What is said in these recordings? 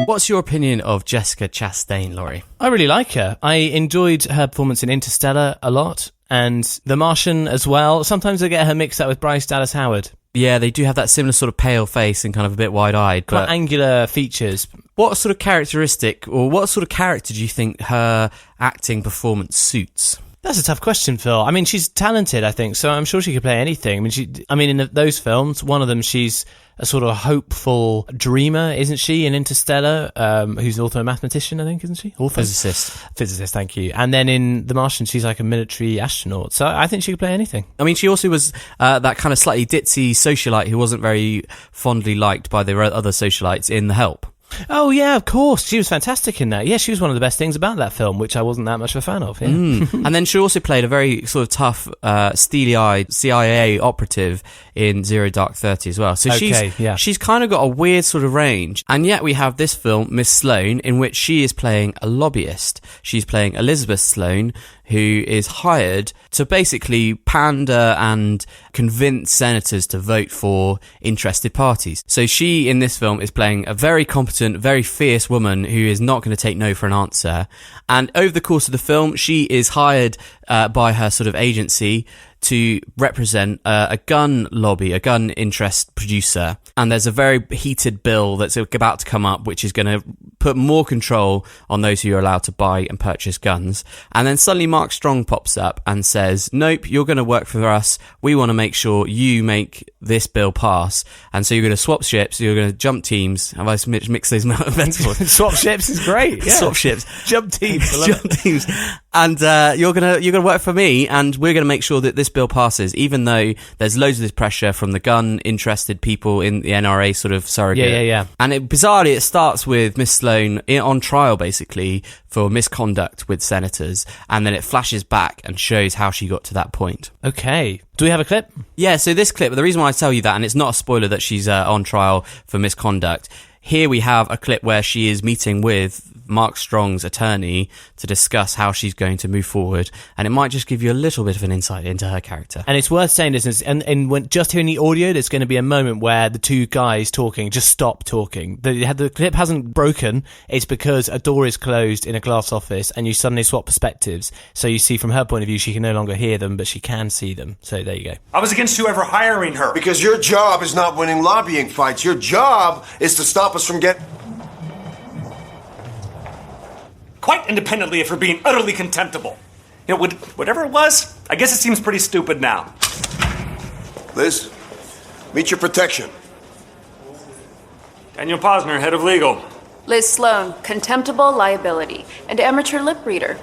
What's your opinion of Jessica Chastain, Laurie? I really like her. I enjoyed her performance in Interstellar a lot, and The Martian as well. Sometimes I get her mixed up with Bryce Dallas Howard. Yeah, they do have that similar sort of pale face and kind of a bit wide-eyed. Quite angular features. What sort of characteristic, or what sort of character do you think her acting performance suits? That's a tough question, Phil. I mean, she's talented, I think, so I'm sure she could play anything. I mean, in those films, one of them, she's a sort of hopeful dreamer, isn't she, in Interstellar, who's also a mathematician, I think, isn't she? Author? Physicist, thank you. And then in The Martian, she's like a military astronaut. So I think she could play anything. I mean, she also was that kind of slightly ditzy socialite who wasn't very fondly liked by the other socialites in The Help. Oh, yeah, of course. She was fantastic in that. Yeah, she was one of the best things about that film, which I wasn't that much of a fan of. Yeah. And then she also played a very sort of tough, steely-eyed CIA operative in Zero Dark 30 as well. So she's kind of got a weird sort of range. And yet we have this film, Miss Sloane, in which she is playing a lobbyist. She's playing Elizabeth Sloane, who is hired to basically pander and convince senators to vote for interested parties. So she, in this film, is playing a very competent, very fierce woman who is not going to take no for an answer. And over the course of the film, she is hired by her sort of agency to represent a gun lobby, a gun interest producer. And there's a very heated bill that's about to come up, which is going to put more control on those who are allowed to buy and purchase guns. And then suddenly Mark Strong pops up and says, nope, you're going to work for us. We want to make sure you make this bill pass. And so you're going to swap ships, you're going to jump teams. Have I mixed those metaphors? Swap ships is great. Yeah. Swap ships. Jump teams. Jump teams. And you're gonna work for me, and we're gonna make sure that this bill passes, even though there's loads of this pressure from the gun interested people in the NRA sort of surrogate. Yeah. And bizarrely, it starts with Miss Sloane on trial, basically, for misconduct with senators, and then it flashes back and shows how she got to that point. Okay. Do we have a clip? Yeah, so this clip, the reason why I tell you that, and it's not a spoiler that she's on trial for misconduct, here we have a clip where she is meeting with Mark Strong's attorney to discuss how she's going to move forward, and it might just give you a little bit of an insight into her character. And it's worth saying this, and when just hearing the audio, there's going to be a moment where the two guys talking just stop talking. The clip hasn't broken. It's because a door is closed in a glass office, and you suddenly swap perspectives. So you see from her point of view, she can no longer hear them, but she can see them. So there you go. I was against you ever hiring her. Because your job is not winning lobbying fights. Your job is to stop us from getting... Quite independently if you're being utterly contemptible. You know, whatever it was, I guess it seems pretty stupid now. Liz, meet your protection. Daniel Posner, head of legal. Liz Sloane, contemptible liability, and amateur lip reader.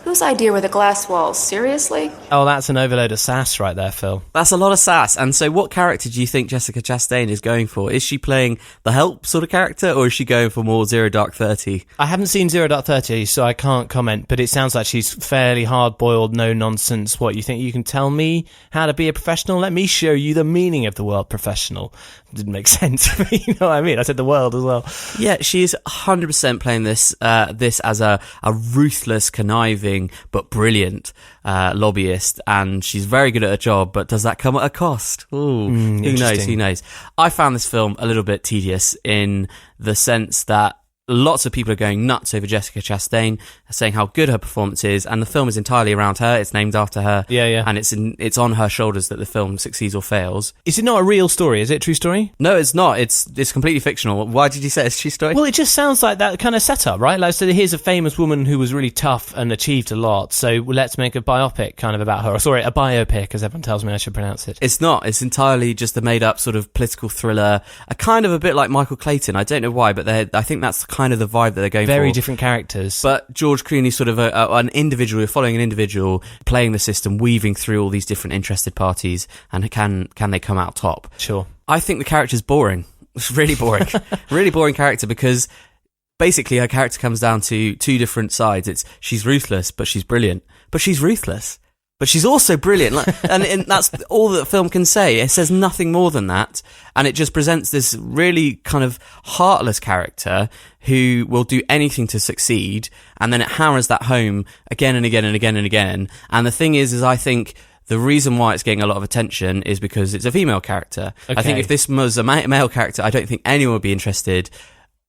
Whose idea were the glass walls? Seriously? Oh, that's an overload of sass right there, Phil. That's a lot of sass. And so what character do you think Jessica Chastain is going for? Is she playing the Help sort of character, or is she going for more Zero Dark 30? I haven't seen Zero Dark 30, so I can't comment, but it sounds like she's fairly hard-boiled, no-nonsense. What, you think you can tell me how to be a professional? Let me show you the meaning of the word professional. Didn't make sense for me, you know what I mean? I said the world as well. Yeah, she is 100% playing this as a ruthless, conniving, but brilliant lobbyist, and she's very good at her job, but does that come at a cost? Ooh, who knows? I found this film a little bit tedious in the sense that lots of people are going nuts over Jessica Chastain, saying how good her performance is, and the film is entirely around her. It's named after her. Yeah. And it's on her shoulders that the film succeeds or fails. Is it not a real story? Is it a true story? No, it's not. It's completely fictional. Why did you say it's a true story? Well, it just sounds like that kind of setup, right? Like, so here's a famous woman who was really tough and achieved a lot, so let's make a biopic kind of about her. Sorry, a biopic, as everyone tells me I should pronounce it. It's not. It's entirely just a made-up sort of political thriller, a kind of a bit like Michael Clayton. I don't know why, but I think that's kind of the vibe that they're going for. Very different characters. But George Clooney's sort of an individual, following an individual, playing the system, weaving through all these different interested parties, and can they come out top? Sure. I think the character's boring. It's really boring. Really boring character, because basically her character comes down to two different sides. She's ruthless, but she's brilliant. But she's ruthless, but she's also brilliant. And that's all that the film can say. It says nothing more than that. And it just presents this really kind of heartless character who will do anything to succeed. And then it hammers that home again and again and again and again. And the thing is I think the reason why it's getting a lot of attention is because it's a female character. Okay. I think if this was a male character, I don't think anyone would be interested.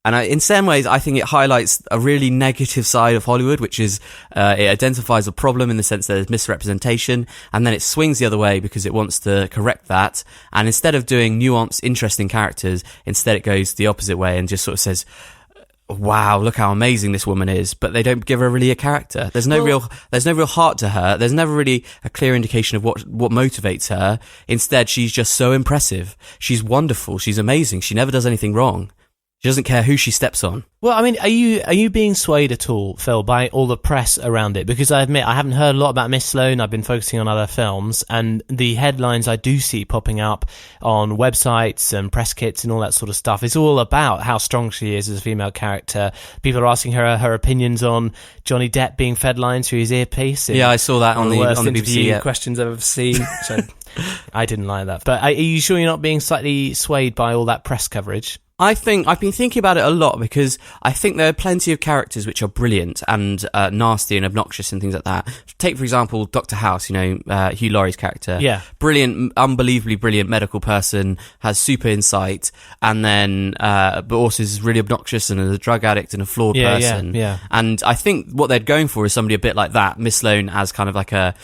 And in some ways, I think it highlights a really negative side of Hollywood, which is it identifies a problem in the sense that there's misrepresentation, and then it swings the other way because it wants to correct that. And instead of doing nuanced, interesting characters, instead it goes the opposite way and just sort of says, wow, look how amazing this woman is, but they don't give her really a character. There's no real heart to her. There's never really a clear indication of what motivates her. Instead, she's just so impressive. She's wonderful. She's amazing. She never does anything wrong. She doesn't care who she steps on. Well, I mean, are you being swayed at all, Phil, by all the press around it? Because I admit I haven't heard a lot about Miss Sloane. I've been focusing on other films, and the headlines I do see popping up on websites and press kits and all that sort of stuff is all about how strong she is as a female character. People are asking her opinions on Johnny Depp being fed lines through his earpiece. Yeah, I saw that on the BBC. Yeah. Questions I've ever seen. So I didn't like that. But are you sure you're not being slightly swayed by all that press coverage? I think I've been thinking about it a lot because I think there are plenty of characters which are brilliant and nasty and obnoxious and things like that. Take, for example, Dr. House, Hugh Laurie's character. Yeah. Brilliant, unbelievably brilliant medical person, has super insight, and then, but also is really obnoxious and is a drug addict and a flawed person. Yeah. And I think what they're going for is somebody a bit like that. Miss Sloane as kind of like a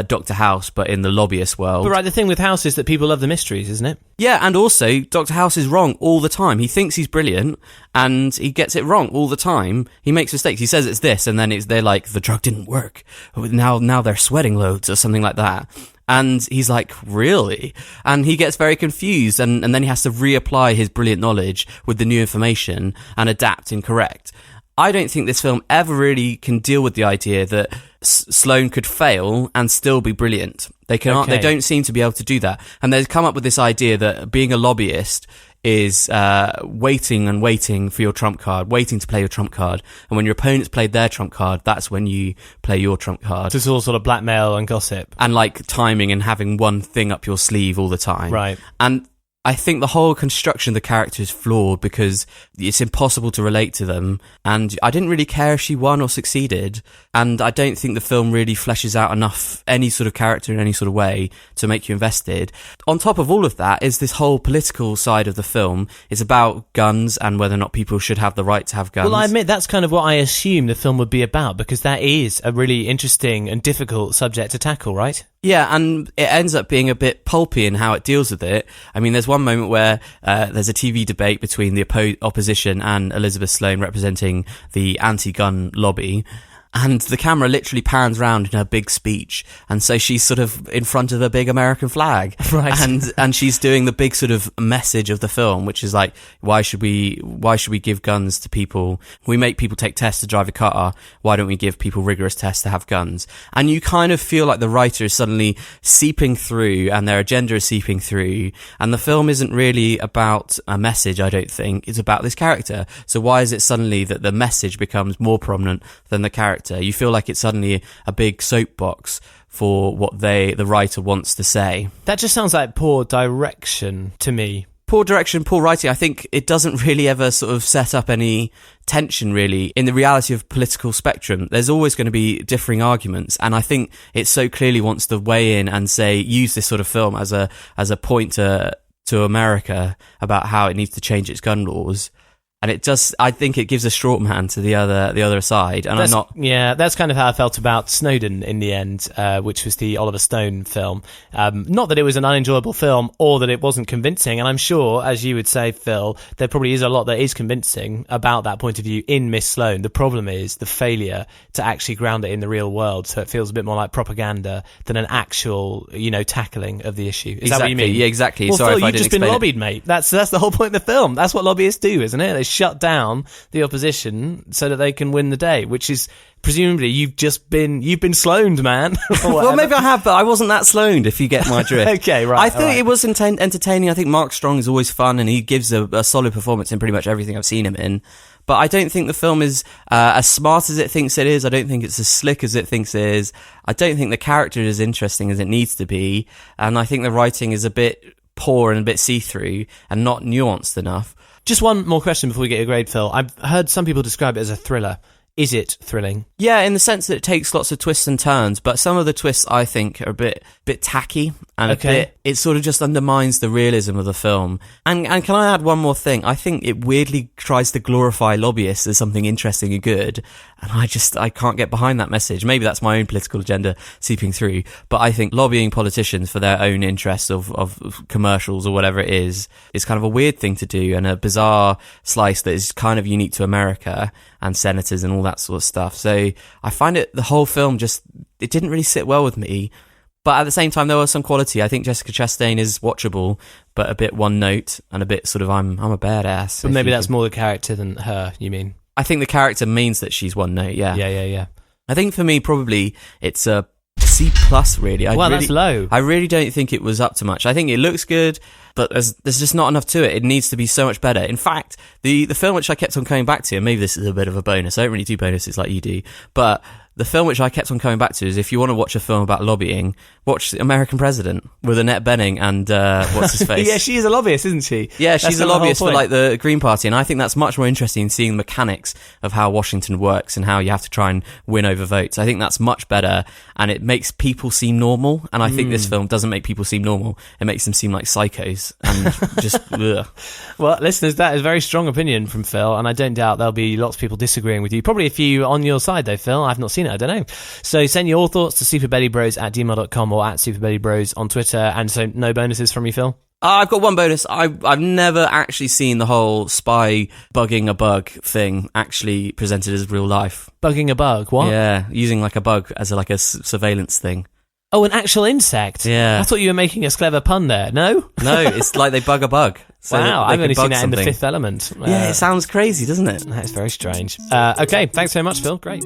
Dr. House, but in the lobbyist world. But right, the thing with House is that people love the mysteries, isn't it? Yeah, and also, Dr. House is wrong all the time. He thinks he's brilliant, and he gets it wrong all the time. He makes mistakes. He says it's this, and then they're like, the drug didn't work. Now they're sweating loads, or something like that. And he's like, really? And he gets very confused, and then he has to reapply his brilliant knowledge with the new information and adapt and correct. I don't think this film ever really can deal with the idea that Sloane could fail and still be brilliant. They cannot. Okay. They don't seem to be able to do that. And they've come up with this idea that being a lobbyist is waiting and waiting for your trump card, waiting to play your trump card. And when your opponent's played their trump card, that's when you play your trump card. It's all sort of blackmail and gossip. And like timing and having one thing up your sleeve all the time. Right. And I think the whole construction of the character is flawed because it's impossible to relate to them. And I didn't really care if she won or succeeded. And I don't think the film really fleshes out enough any sort of character in any sort of way to make you invested. On top of all of that is this whole political side of the film. It's about guns and whether or not people should have the right to have guns. Well, I admit that's kind of what I assume the film would be about, because that is a really interesting and difficult subject to tackle, right? Yeah, and it ends up being a bit pulpy in how it deals with it. I mean, there's one moment where there's a TV debate between the opposition and Elizabeth Sloane representing the anti-gun lobby. And the camera literally pans round in her big speech. And so she's sort of in front of a big American flag. Right. And she's doing the big sort of message of the film, which is like, why should we give guns to people? We make people take tests to drive a car. Why don't we give people rigorous tests to have guns? And you kind of feel like the writer is suddenly seeping through and their agenda is seeping through. And the film isn't really about a message, I don't think. It's about this character. So why is it suddenly that the message becomes more prominent than the character? You feel like it's suddenly a big soapbox for what the writer wants to say. That just sounds like poor direction to me. Poor direction, poor writing. I think it doesn't really ever sort of set up any tension, really. In the reality of political spectrum, there's always going to be differing arguments, and I think it so clearly wants to weigh in and say, use this sort of film as a point to America about how it needs to change its gun laws. And it just, I think it gives a straw man to the other side. And that's kind of how I felt about Snowden in the end, which was the Oliver Stone film. Not that it was an unenjoyable film or that it wasn't convincing. And I'm sure, as you would say, Phil, there probably is a lot that is convincing about that point of view in Miss Sloane. The problem is the failure to actually ground it in the real world. So it feels a bit more like propaganda than an actual, tackling of the issue. Is that what you mean? Yeah, exactly. Well, Sorry Phil, if I you've didn't just been explain lobbied, mate. That's the whole point of the film. That's what lobbyists do, isn't it? They shut down the opposition so that they can win the day, which is presumably you've been Sloaned, man. Well, maybe I have, but I wasn't that Sloaned, if you get my drift. Okay, right. I thought it was entertaining. I think Mark Strong is always fun, and he gives a solid performance in pretty much everything I've seen him in. But I don't think the film is as smart as it thinks it is. I don't think it's as slick as it thinks it is. I don't think the character is as interesting as it needs to be. And I think the writing is a bit poor and a bit see-through and not nuanced enough. Just one more question before we get your grade, Phil. I've heard some people describe it as a thriller. Is it thrilling? Yeah, in the sense that it takes lots of twists and turns, but some of the twists I think are a bit tacky and it sort of just undermines the realism of the film. And can I add one more thing? I think it weirdly tries to glorify lobbyists as something interesting and good, and I can't get behind that message. Maybe that's my own political agenda seeping through, but I think lobbying politicians for their own interests of commercials or whatever it is kind of a weird thing to do, and a bizarre slice that is kind of unique to America and senators and all that sort of stuff. So I find the whole film it didn't really sit well with me. But at the same time, there was some quality. I think Jessica Chastain is watchable, but a bit one note and a bit sort of I'm a badass. But maybe that's more the character than her, you mean? I think the character means that she's one note, yeah. Yeah. I think for me, probably it's a C+, really. That's low. I really don't think it was up to much. I think it looks good, but there's just not enough to it. It needs to be so much better. In fact, the film which I kept on coming back to, and maybe this is a bit of a bonus, I don't really do bonuses like you do, but the film which I kept on coming back to is, if you want to watch a film about lobbying, watch American President with Annette Bening and what's his face? Yeah, she is a lobbyist, isn't she? Yeah, she's a lobbyist for like the Green Party, and I think that's much more interesting, seeing the mechanics of how Washington works and how you have to try and win over votes. I think that's much better, and it makes people seem normal, and I think this film doesn't make people seem normal. It makes them seem like psychos and just ugh. Well, listeners, that is a very strong opinion from Phil, and I don't doubt there'll be lots of people disagreeing with you. Probably a few on your side though, Phil. I've not seen it, I don't know. So send your thoughts to superbellybros@gmail.com or at superbellybros on Twitter. And so no bonuses from you, Phil? I've got one bonus. I've never actually seen the whole spy bugging a bug thing actually presented as real life. Bugging a bug? What? Yeah, using like a bug as a surveillance thing. Oh, an actual insect? Yeah. I thought you were making a clever pun there. No? No, it's like they bug a bug. So wow, I've only seen that in The Fifth Element. Yeah, it sounds crazy, doesn't it? That's very strange. Okay, thanks so much, Phil. Great.